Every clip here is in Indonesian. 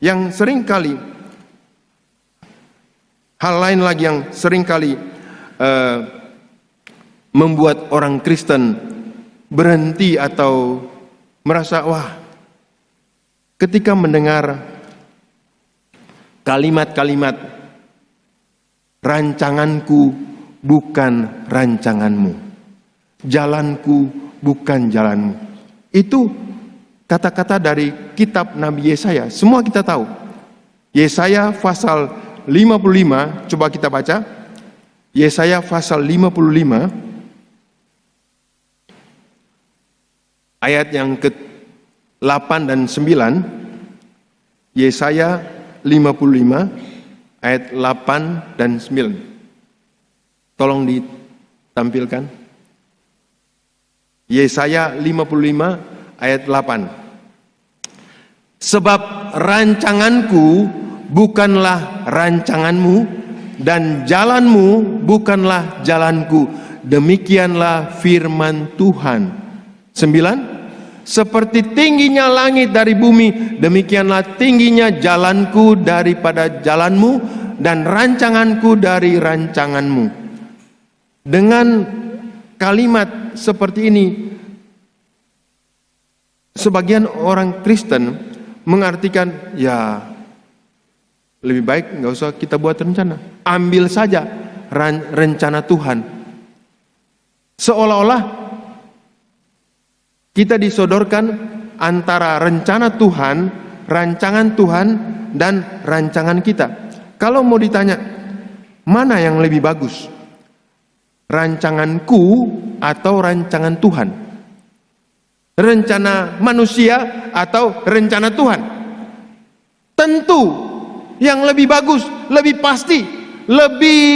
Yang seringkali, hal lain lagi yang seringkali membuat orang Kristen berhenti atau merasa, wah, ketika mendengar kalimat-kalimat rancanganku bukan rancanganmu, jalanku bukan jalanmu. Itu kata-kata dari kitab Nabi Yesaya. Semua kita tahu. Yesaya pasal 55, coba kita baca. Yesaya pasal 55 ayat yang ke-8 dan 9. Yesaya 55 ayat 8 dan 9. Tolong ditampilkan. Yesaya 55 ayat 8. Sebab rancanganku bukanlah rancanganmu, dan jalanmu bukanlah jalanku. Demikianlah firman Tuhan. 9. Seperti tingginya langit dari bumi, demikianlah tingginya jalanku daripada jalanmu, dan rancanganku dari rancanganmu. Dengan kalimat seperti ini, sebagian orang Kristen mengartikan, ya lebih baik nggak usah kita buat rencana, ambil saja rencana Tuhan. Seolah-olah kita disodorkan antara rencana Tuhan, rancangan Tuhan, dan rancangan kita. Kalau mau ditanya, mana yang lebih bagus? Rancanganku atau rancangan Tuhan? Rencana manusia atau rencana Tuhan? Tentu yang lebih bagus, lebih pasti, lebih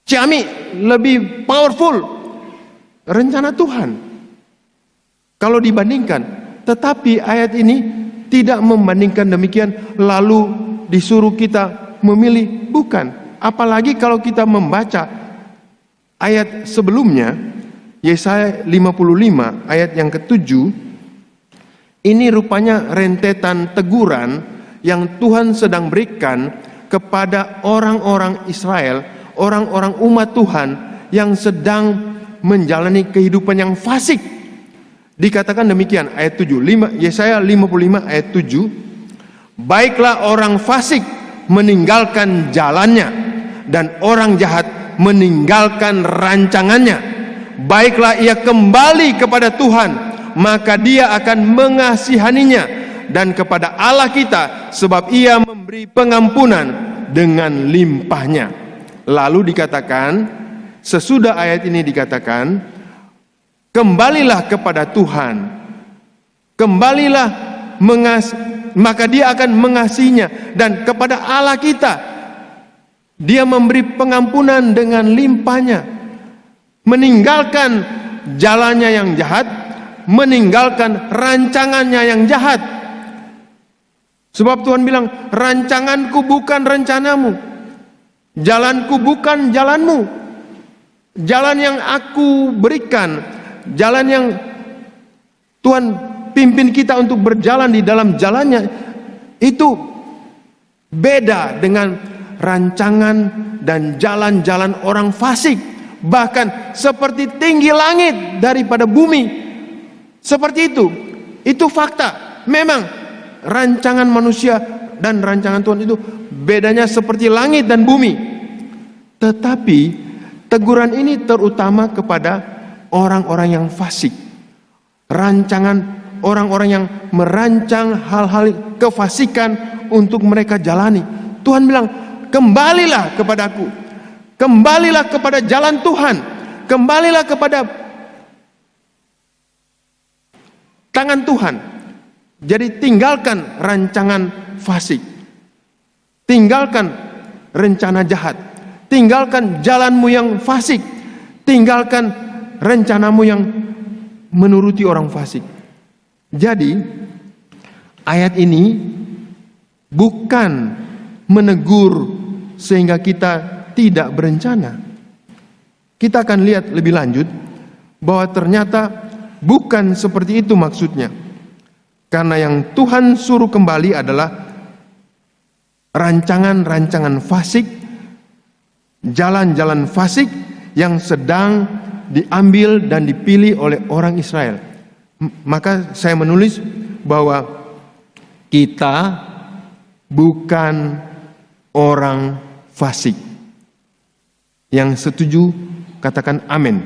ciamik, lebih powerful, rencana Tuhan. Kalau dibandingkan, tetapi ayat ini tidak membandingkan demikian lalu disuruh kita memilih, bukan. Apalagi kalau kita membaca ayat sebelumnya, Yesaya 55 ayat yang ke-7, ini rupanya rentetan teguran yang Tuhan sedang berikan kepada orang-orang Israel, orang-orang umat Tuhan yang sedang menjalani kehidupan yang fasik. Dikatakan demikian ayat 7, Yesaya 55 ayat 7, baiklah orang fasik meninggalkan jalannya, dan orang jahat meninggalkan rancangannya. Baiklah ia kembali kepada Tuhan, maka dia akan mengasihaninya, dan kepada Allah kita, sebab ia memberi pengampunan dengan limpahnya. Lalu dikatakan, sesudah ayat ini dikatakan, kembalilah kepada Tuhan, kembalilah maka dia akan mengasihinya, dan kepada Allah kita dia memberi pengampunan dengan limpahnya. Meninggalkan jalannya yang jahat, meninggalkan rancangannya yang jahat. Sebab Tuhan bilang, rancanganku bukan rencanamu, jalanku bukan jalanmu. Jalan yang aku berikan, jalan yang Tuhan pimpin kita untuk berjalan di dalam jalannya, itu beda dengan rancangan dan jalan-jalan orang fasik. Bahkan seperti tinggi langit daripada bumi. Seperti itu. Itu fakta. Memang rancangan manusia dan rancangan Tuhan itu bedanya seperti langit dan bumi. Tetapi teguran ini terutama kepada orang-orang yang fasik. Rancangan orang-orang yang merancang hal-hal kefasikan untuk mereka jalani. Tuhan bilang, kembalilah kepadaku, kembalilah kepada jalan Tuhan, kembalilah kepada tangan Tuhan. Jadi tinggalkan rancangan fasik, tinggalkan rencana jahat, tinggalkan jalanmu yang fasik, tinggalkan rencanamu yang menuruti orang fasik. Jadi ayat ini bukan menegur sehingga kita tidak berencana. Kita akan lihat lebih lanjut bahwa ternyata bukan seperti itu maksudnya. Karena yang Tuhan suruh kembali adalah rancangan-rancangan fasik, jalan-jalan fasik yang sedang diambil dan dipilih oleh orang Israel. Maka saya menulis bahwa kita bukan orang fasik. Yang setuju katakan amin.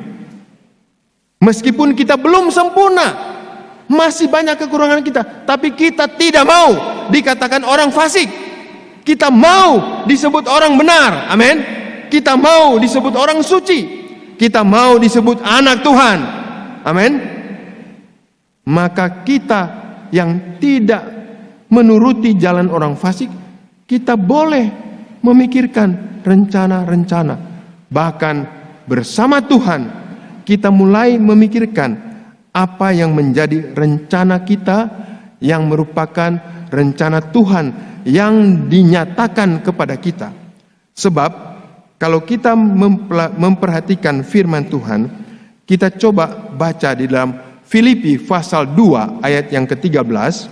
Meskipun kita belum sempurna, masih banyak kekurangan kita, tapi kita tidak mau dikatakan orang fasik. Kita mau disebut orang benar, amin. Kita mau disebut orang suci. Kita mau disebut anak Tuhan, amin. Maka kita yang tidak menuruti jalan orang fasik, kita boleh memikirkan rencana-rencana. Bahkan bersama Tuhan kita mulai memikirkan apa yang menjadi rencana kita, yang merupakan rencana Tuhan yang dinyatakan kepada kita. Sebab kalau kita memperhatikan firman Tuhan, kita coba baca di dalam Filipi pasal 2 ayat yang ke-13.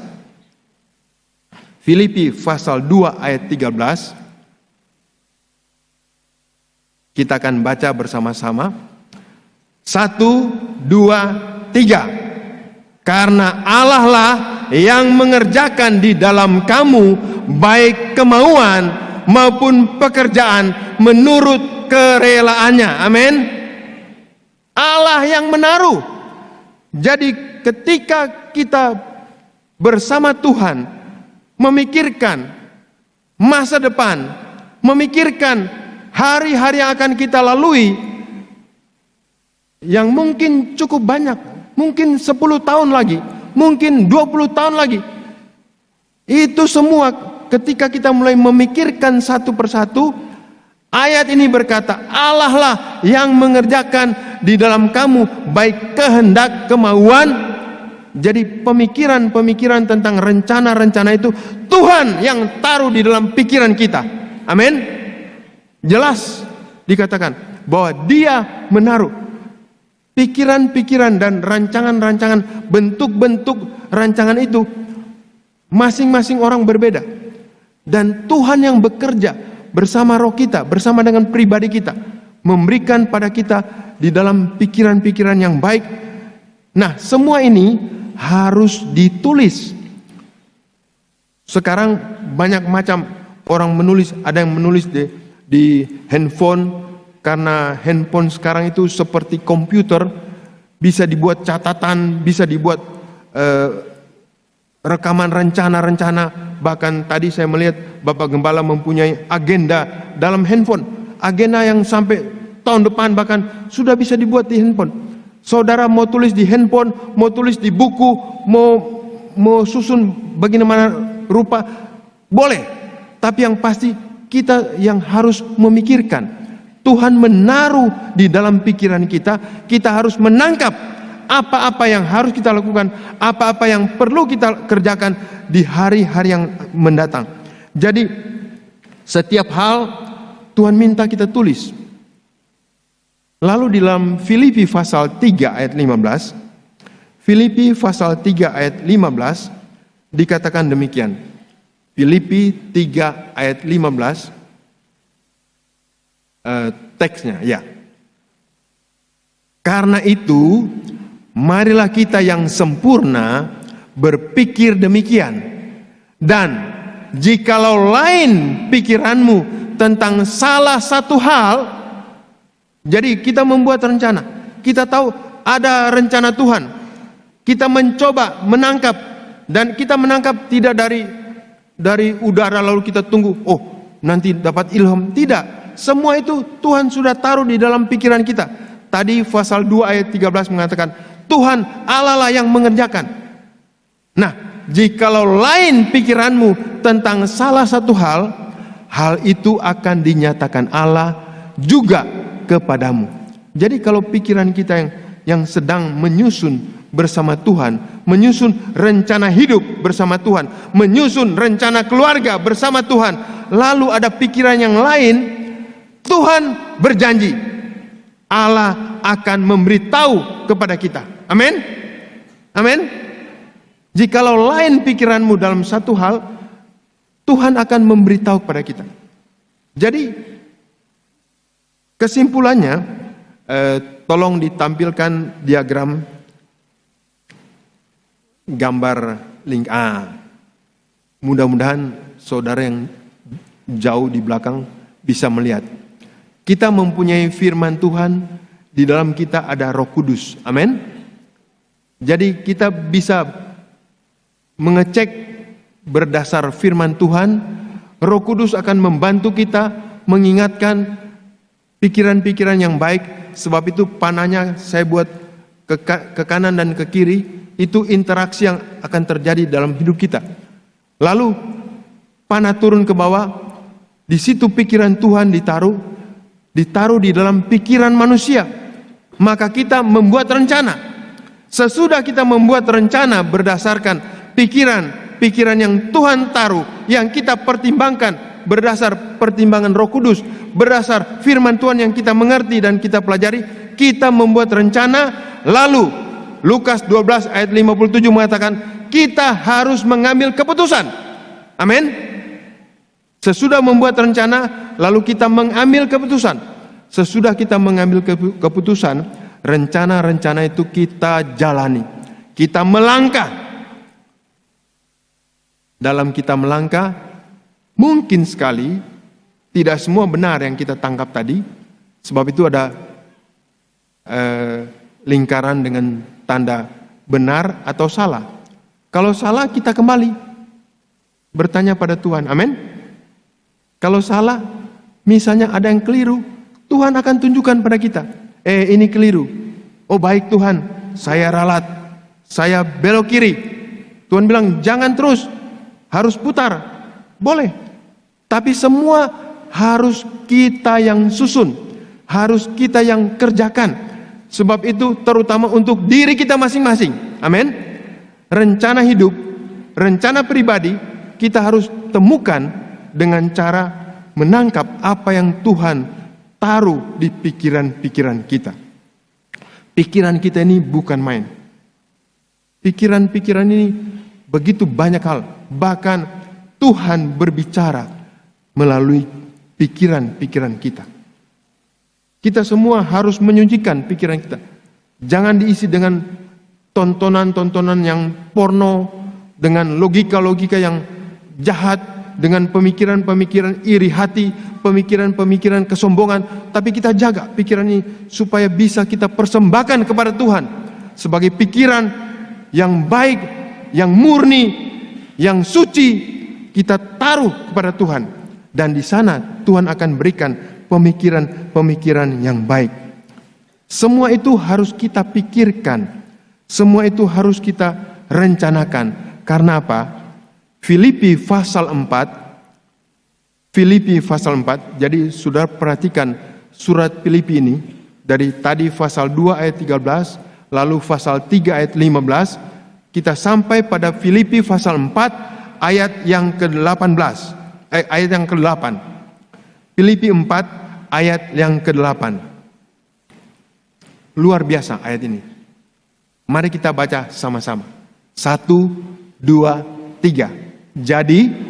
Filipi pasal 2 ayat 13. Kita akan baca bersama-sama. 1, 2, 3. Karena Allah lah yang mengerjakan di dalam kamu baik kemauan maupun pekerjaan menurut kerelaannya. Amin. Allah yang menaruh. Jadi ketika kita bersama Tuhan memikirkan masa depan, memikirkan hari-hari yang akan kita lalui, yang mungkin cukup banyak, mungkin 10 tahun lagi, mungkin 20 tahun lagi. Itu semua ketika kita mulai memikirkan satu persatu, ayat ini berkata, Allah lah yang mengerjakan di dalam kamu baik kehendak, kemauan. Jadi pemikiran-pemikiran tentang rencana-rencana itu Tuhan yang taruh di dalam pikiran kita. Amin. Jelas dikatakan bahwa Dia menaruh pikiran-pikiran dan rancangan-rancangan, bentuk-bentuk rancangan itu masing-masing orang berbeda. Dan Tuhan yang bekerja bersama roh kita, bersama dengan pribadi kita, memberikan pada kita di dalam pikiran-pikiran yang baik. Nah, semua ini harus ditulis. Sekarang banyak macam orang menulis, ada yang menulis di handphone. Karena handphone sekarang itu seperti komputer, bisa dibuat catatan, bisa dibuat rekaman rencana-rencana. Bahkan tadi saya melihat Bapak Gembala mempunyai agenda dalam handphone. Agenda yang sampai tahun depan bahkan sudah bisa dibuat di handphone. Saudara mau tulis di handphone, mau tulis di buku, mau susun bagaimana rupa, boleh. Tapi yang pasti kita yang harus memikirkan. Tuhan menaruh di dalam pikiran kita, kita harus menangkap apa-apa yang harus kita lakukan, apa-apa yang perlu kita kerjakan di hari-hari yang mendatang. Jadi setiap hal Tuhan minta kita tulis. Lalu di dalam Filipi pasal 3 ayat 15, Filipi pasal 3 ayat 15 dikatakan demikian. Filipi 3 ayat 15, teksnya ya. Karena itu marilah kita yang sempurna berpikir demikian. Dan jikalau lain pikiranmu tentang salah satu hal, jadi kita membuat rencana. Kita tahu ada rencana Tuhan. Kita mencoba menangkap, dan kita menangkap tidak dari udara lalu kita tunggu, oh nanti dapat ilham. Tidak. Semua itu Tuhan sudah taruh di dalam pikiran kita. Tadi pasal 2 ayat 13 mengatakan, Tuhan Allah lah yang mengerjakan. Nah, jikalau lain pikiranmu tentang salah satu hal, hal itu akan dinyatakan Allah juga kepadamu. Jadi kalau pikiran kita yang sedang menyusun bersama Tuhan, menyusun rencana hidup bersama Tuhan, menyusun rencana keluarga bersama Tuhan, lalu ada pikiran yang lain, Tuhan berjanji Allah akan memberitahu kepada kita. Amin. Amin. Jikalau lain pikiranmu dalam satu hal, Tuhan akan memberitahu kepada kita. Jadi kesimpulannya, tolong ditampilkan diagram gambar link A. Mudah-mudahan saudara yang jauh di belakang bisa melihat. Kita mempunyai firman Tuhan, di dalam kita ada Roh Kudus. Amin. Jadi kita bisa mengecek berdasar firman Tuhan. Roh Kudus akan membantu kita mengingatkan pikiran-pikiran yang baik. Sebab itu panahnya saya buat ke kanan dan ke kiri. Itu interaksi yang akan terjadi dalam hidup kita. Lalu panah turun ke bawah. Di situ pikiran Tuhan ditaruh di dalam pikiran manusia. Maka kita membuat rencana. Sesudah kita membuat rencana berdasarkan pikiran yang Tuhan taruh, yang kita pertimbangkan berdasar pertimbangan Roh Kudus, berdasar firman Tuhan yang kita mengerti dan kita pelajari, kita membuat rencana. Lalu Lukas 12 ayat 57 mengatakan kita harus mengambil keputusan. Amin. Sesudah membuat rencana, lalu kita mengambil keputusan. Sesudah kita mengambil keputusan, rencana-rencana itu kita jalani. Kita melangkah. Dalam kita melangkah, mungkin sekali tidak semua benar yang kita tangkap tadi. Sebab itu ada lingkaran dengan tanda benar atau salah. Kalau salah, kita kembali bertanya pada Tuhan. Amin. Kalau salah, misalnya ada yang keliru, Tuhan akan tunjukkan pada kita. Ini keliru. Oh baik Tuhan, saya ralat, saya belok kiri. Tuhan bilang jangan terus, harus putar. Boleh. Tapi semua harus kita yang susun, harus kita yang kerjakan. Sebab itu terutama untuk diri kita masing-masing. Amin. Rencana hidup, rencana pribadi, kita harus temukan dengan cara menangkap apa yang Tuhan taruh di pikiran-pikiran kita. Pikiran kita ini bukan main. Pikiran-pikiran ini begitu banyak hal. Bahkan Tuhan berbicara melalui pikiran-pikiran kita. Kita semua harus menyucikan pikiran kita. Jangan diisi dengan tontonan-tontonan yang porno, dengan logika-logika yang jahat, dengan pemikiran-pemikiran iri hati, pemikiran-pemikiran kesombongan. Tapi kita jaga pikiran ini supaya bisa kita persembahkan kepada Tuhan sebagai pikiran yang baik, yang murni, yang suci. Kita taruh kepada Tuhan, dan di sana Tuhan akan berikan pemikiran-pemikiran yang baik. Semua itu harus kita pikirkan, semua itu harus kita rencanakan. Karena apa? Filipi pasal 4. Jadi saudara perhatikan surat Filipi ini. Dari tadi pasal 2 ayat 13, lalu pasal 3 ayat 15, kita sampai pada Filipi pasal 4 ayat yang ke-18. Ayat yang ke-8. Filipi 4 ayat yang ke-8. Luar biasa ayat ini. Mari kita baca sama-sama. 1, 2, 3. Jadi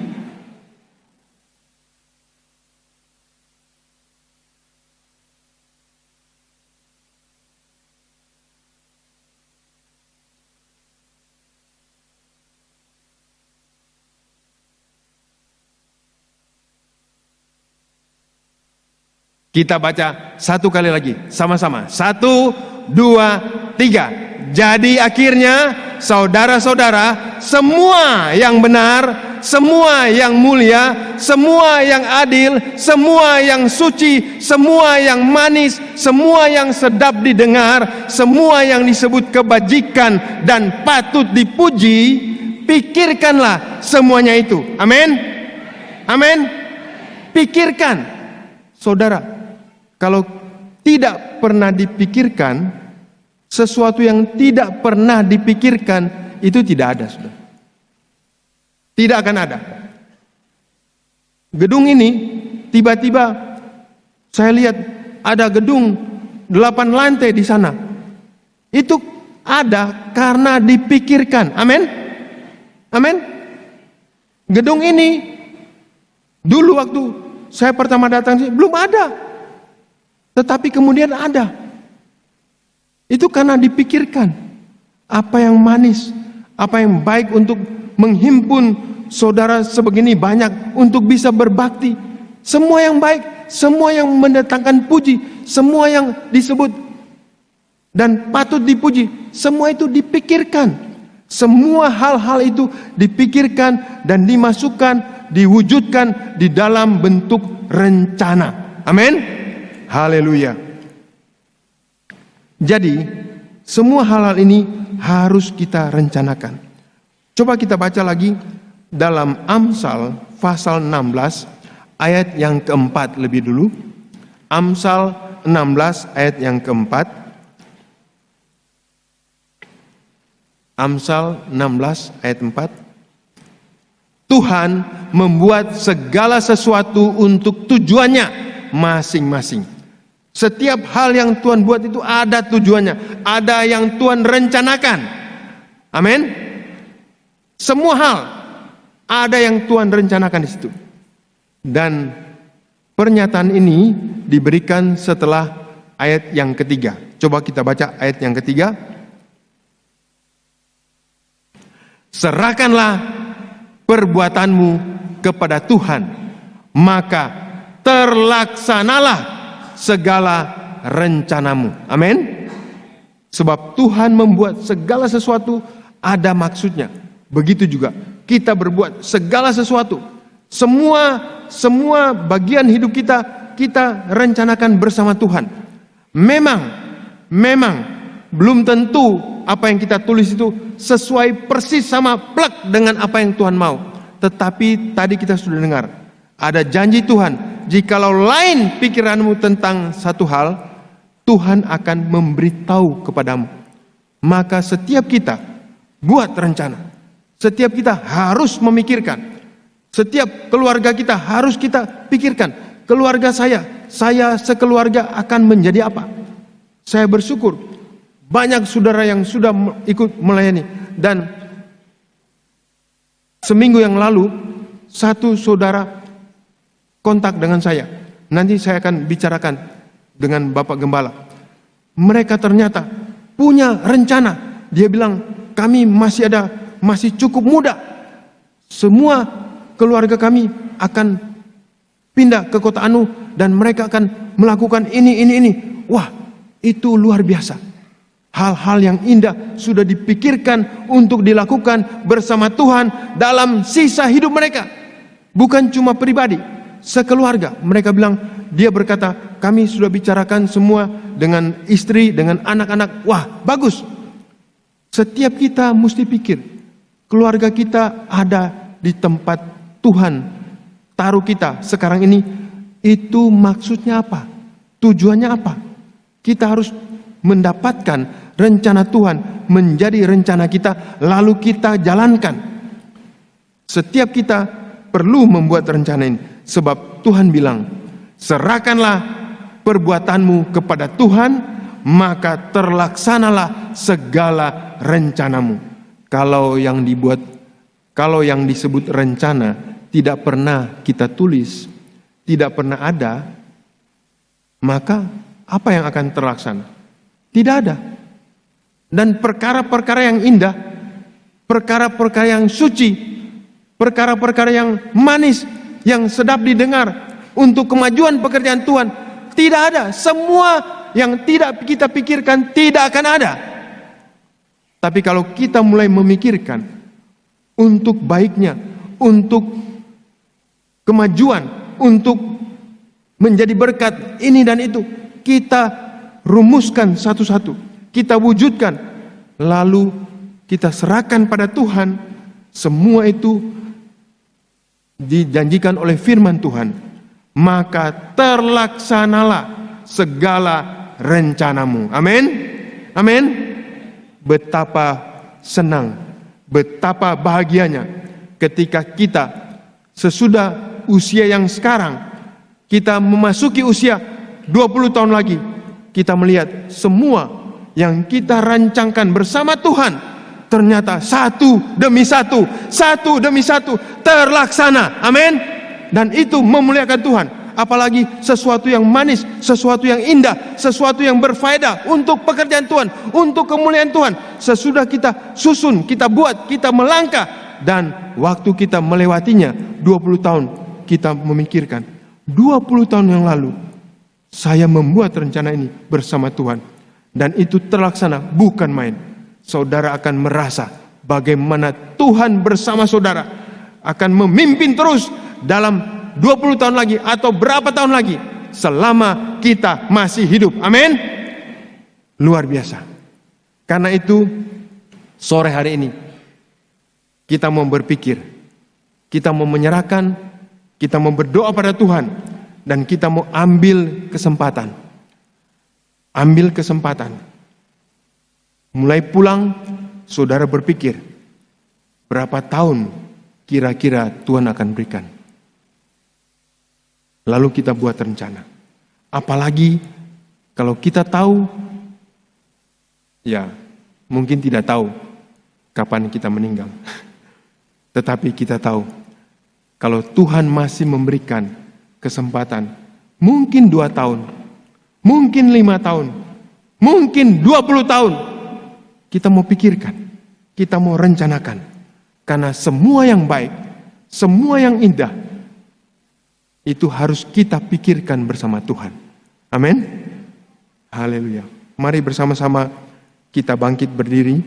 kita baca satu kali lagi sama-sama. 1, 2, 3. Jadi akhirnya saudara-saudara, semua yang benar, semua yang mulia, semua yang adil, semua yang suci, semua yang manis, semua yang sedap didengar, semua yang disebut kebajikan dan patut dipuji, pikirkanlah semuanya itu. Amin. Amin. Pikirkan. Saudara, kalau tidak pernah dipikirkan, sesuatu yang tidak pernah dipikirkan itu tidak ada, saudara. Tidak akan ada. Gedung ini tiba-tiba saya lihat ada gedung 8 lantai di sana. Itu ada karena dipikirkan. Amin. Amin. Gedung ini dulu waktu saya pertama datang sini belum ada. Tetapi kemudian ada. Itu karena dipikirkan apa yang manis, apa yang baik untuk menghimpun saudara sebegini banyak untuk bisa berbakti. Semua yang baik, semua yang mendatangkan puji, semua yang disebut dan patut dipuji, semua itu dipikirkan. Semua hal-hal itu dipikirkan dan dimasukkan, diwujudkan di dalam bentuk rencana. Amin. Haleluya. Jadi, semua hal-hal ini harus kita rencanakan. Coba kita baca lagi dalam Amsal pasal 16 ayat yang keempat lebih dulu. Amsal 16 ayat yang keempat. Amsal 16 ayat 4. Tuhan membuat segala sesuatu untuk tujuannya masing-masing. Setiap hal yang Tuhan buat itu ada tujuannya, ada yang Tuhan rencanakan. Amin. Semua hal ada yang Tuhan rencanakan di situ. Dan pernyataan ini diberikan setelah ayat yang ketiga. Coba kita baca ayat yang ketiga. Serahkanlah perbuatanmu kepada Tuhan, maka terlaksanalah segala rencanamu. Amin. Sebab Tuhan membuat segala sesuatu ada maksudnya. Begitu juga kita berbuat segala sesuatu. Semua bagian hidup kita rencanakan bersama Tuhan. Memang belum tentu apa yang kita tulis itu sesuai persis sama plek dengan apa yang Tuhan mau. Tetapi tadi kita sudah dengar, ada janji Tuhan, jikalau lain pikiranmu tentang satu hal, Tuhan akan memberitahu kepadamu. Maka setiap kita buat rencana. Setiap kita harus memikirkan. Setiap keluarga kita harus kita pikirkan. Keluarga saya sekeluarga akan menjadi apa? Saya bersyukur banyak saudara yang sudah ikut melayani. Dan seminggu yang lalu satu saudara kontak dengan saya. Nanti saya akan bicarakan dengan Bapak Gembala. Mereka ternyata punya rencana. Dia bilang, kami masih cukup muda. Semua keluarga kami akan pindah ke kota Anu dan mereka akan melakukan ini. Wah, itu luar biasa. Hal-hal yang indah sudah dipikirkan untuk dilakukan bersama Tuhan dalam sisa hidup mereka. Bukan cuma pribadi, sekeluarga. Mereka bilang, dia berkata, kami sudah bicarakan semua dengan istri, dengan anak-anak. Wah, bagus. Setiap kita mesti pikir, keluarga kita ada di tempat Tuhan taruh kita sekarang ini. Itu maksudnya apa? Tujuannya apa? Kita harus mendapatkan rencana Tuhan menjadi rencana kita, lalu kita jalankan. Setiap kita perlu membuat rencana ini, sebab Tuhan bilang, serahkanlah perbuatanmu kepada Tuhan, maka terlaksanalah segala rencanamu. Kalau yang disebut rencana tidak pernah kita tulis, tidak pernah ada, maka apa yang akan terlaksana? Tidak ada. Dan perkara-perkara yang indah, perkara-perkara yang suci, perkara-perkara yang manis, yang sedap didengar untuk kemajuan pekerjaan Tuhan, tidak ada. Semua yang tidak kita pikirkan tidak akan ada. Tapi kalau kita mulai memikirkan untuk baiknya, untuk kemajuan, untuk menjadi berkat ini dan itu, kita rumuskan satu-satu. Kita wujudkan, lalu kita serahkan pada Tuhan. Semua itu dijanjikan oleh firman Tuhan. Maka terlaksanalah segala rencanamu. Amin. Amin. Betapa senang, betapa bahagianya ketika kita sesudah usia yang sekarang, kita memasuki usia 20 tahun lagi, kita melihat semua yang kita rancangkan bersama Tuhan ternyata satu demi satu terlaksana. Amin. Dan itu memuliakan Tuhan. Apalagi sesuatu yang manis, sesuatu yang indah, sesuatu yang berfaedah untuk pekerjaan Tuhan, untuk kemuliaan Tuhan. Sesudah kita susun, kita buat, kita melangkah, dan waktu kita melewatinya 20 tahun, kita memikirkan 20 tahun yang lalu saya membuat rencana ini bersama Tuhan, dan itu terlaksana, bukan main. Saudara akan merasa bagaimana Tuhan bersama saudara akan memimpin terus dalam 20 tahun lagi atau berapa tahun lagi, selama kita masih hidup. Amin. Luar biasa. Karena itu sore hari ini kita mau berpikir, kita mau menyerahkan, kita mau berdoa pada Tuhan, dan kita mau ambil kesempatan. Ambil kesempatan. Mulai pulang, saudara berpikir, berapa tahun kira-kira Tuhan akan berikan. Lalu kita buat rencana. Apalagi kalau kita tahu, ya mungkin tidak tahu kapan kita meninggal. Tetapi kita tahu, kalau Tuhan masih memberikan kesempatan, mungkin 2 tahun, mungkin 5 tahun, mungkin 20 tahun, kita mau pikirkan, kita mau rencanakan. Karena semua yang baik, semua yang indah, itu harus kita pikirkan bersama Tuhan. Amin. Haleluya. Mari bersama-sama kita bangkit berdiri.